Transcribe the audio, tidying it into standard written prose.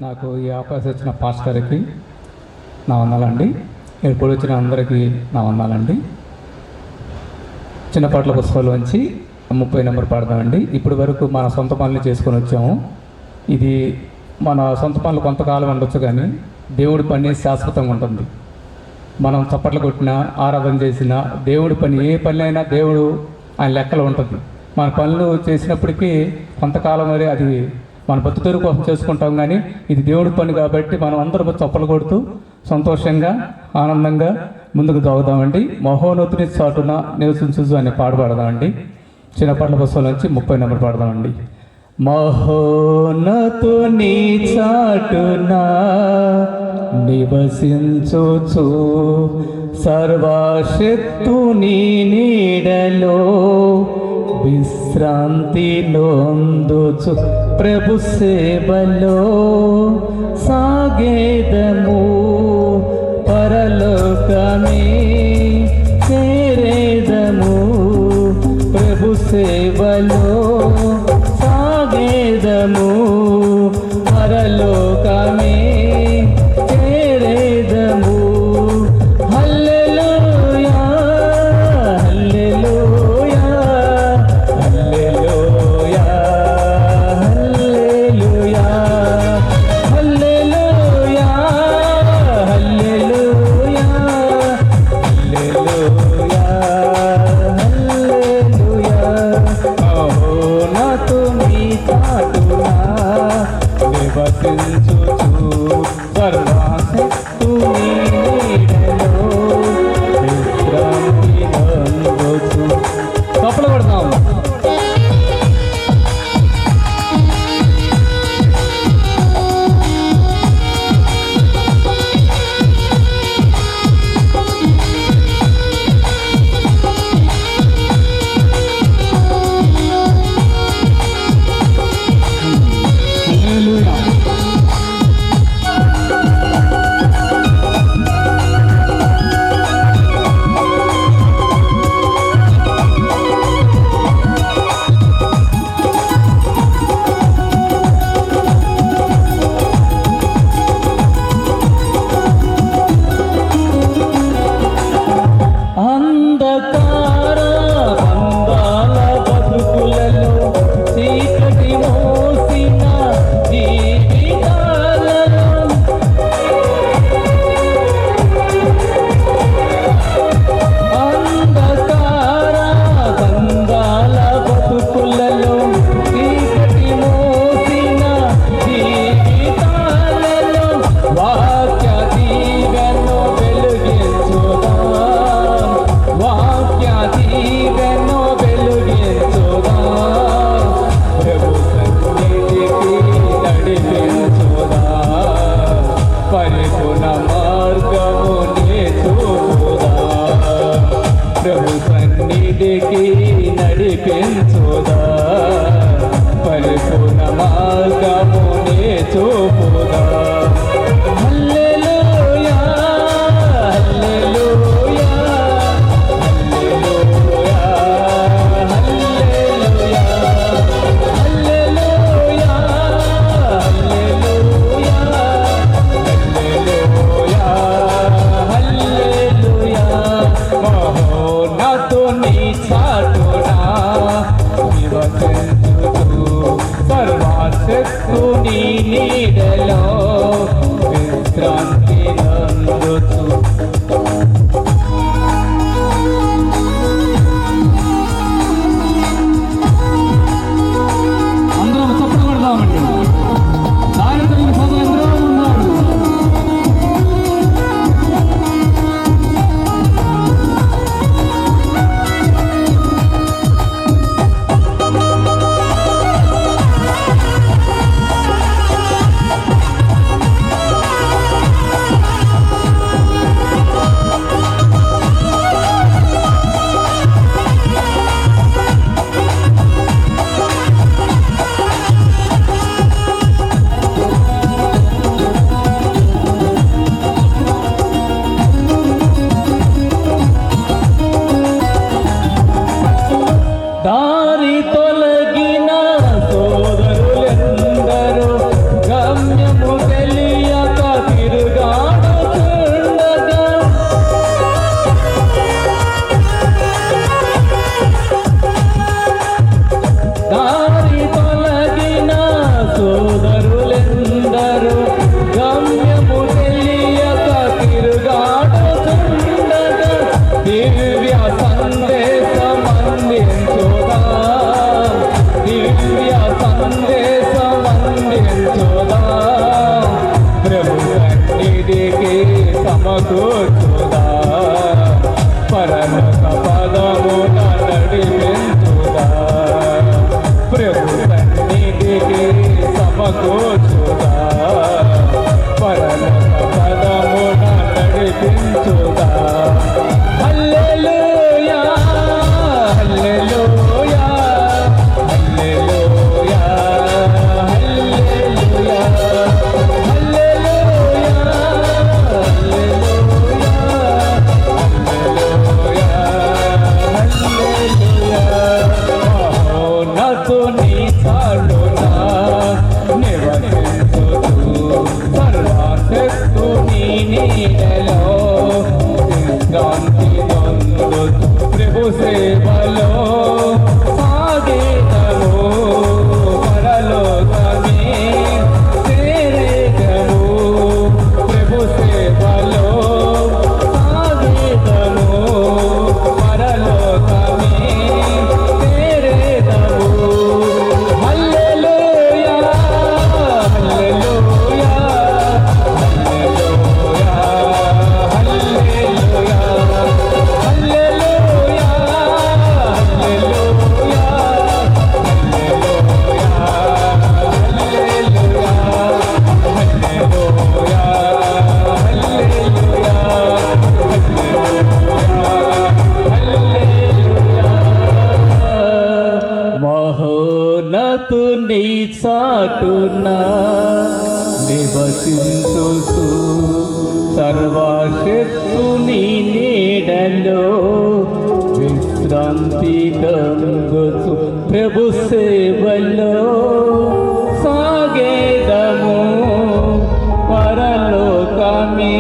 నాకు ఈ అవకాశం ఇచ్చిన పాస్టర్కి నా వందనాలండి. ఇప్పుడు వచ్చిన అందరికీ నా వందనాలండి. చిన్నపాట్ల పుస్తకాల్లోంచి 30 నెంబర్ పాడదామండి. ఇప్పటి వరకు మన సొంత పనులు చేసుకొని వచ్చాము. ఇది మన సొంత పనులు కొంతకాలం ఉండొచ్చు, కానీ దేవుడి పని శాశ్వతంగా ఉంటుంది. మనం చప్పట్లు కొట్టినా, ఆరాధన చేసినా, దేవుడి పని ఏ పని అయినా దేవుడు ఆయన లెక్కలో ఉంటుంది. మన పనులు చేసినప్పటికీ కొంతకాలం మరి అది మన బతుకుతెరు కోసం చేసుకుంటాం, కానీ ఇది దేవుడి పని కాబట్టి మనం అందరూ చప్పలు కొడుతూ సంతోషంగా ఆనందంగా ముందుకు సాగుదామండి. మహోన్నతుని చాటున నివసించు అనే పాట పాడదామండి. చిన్నపాట్ల పుస్తకం నుంచి 30 నెంబర్ పాడదామండి. మహోన్నతుని చాటున నివసించుచు సర్వశక్తుని నీడలో విశ్రాంతి నొందుచు ప్రభు సేవలో సాగేదము పరలోకమే చేరేదము. ప్రభు సేవలో సాగేదము పరలోకమే చేరేదము. హల్లెలూయా హల్లెలూయా హల్లెలూయా హల్లెలూయా హల్లెలూయా హల్లెలూయా హల్లెలూయా హల్లెలూయా. మహోన్నతుని చాటున నివసించుచు సర్వశక్తుని నీడలో విశ్రాంతి నొందుచు. చప్పట్లు కొడతాం. పరిపూర్ణ మార్గమునే చూపుదా, ప్రభు సన్నిధికి నడిపించుదా. పరిపూర్ణ మార్గమునే చూపుదా. హల్లెలూయా హల్లెలూయా హల్లెలూయా హల్లెలూయా హల్లెలూయా హల్లెలూయా. మహోన్నతుని చాటున నివసించుచు సర్వశక్తుని నీడలో నీ చాటున నివసించుతూ సర్వశక్తు నీ నీడలో విశ్రాంతి నొందుతూ ప్రభు సేవలో సాగేదము పరలోకమే చేరేదము ప్రభు సేవలో సాగేదము పరలోకమే చేరేదము. హల్లెలూయా హల్లెలూయా హల్లెలూయా హల్లెలూయా హల్లెలూయా హల్లెలూయా మహోన్నతుని చాటున నివసించుతూ సర్వశక్తుని నీడలో విశ్రాంతి గంగుతూ ప్రభు సేవలో సాగేదము పరలోకమే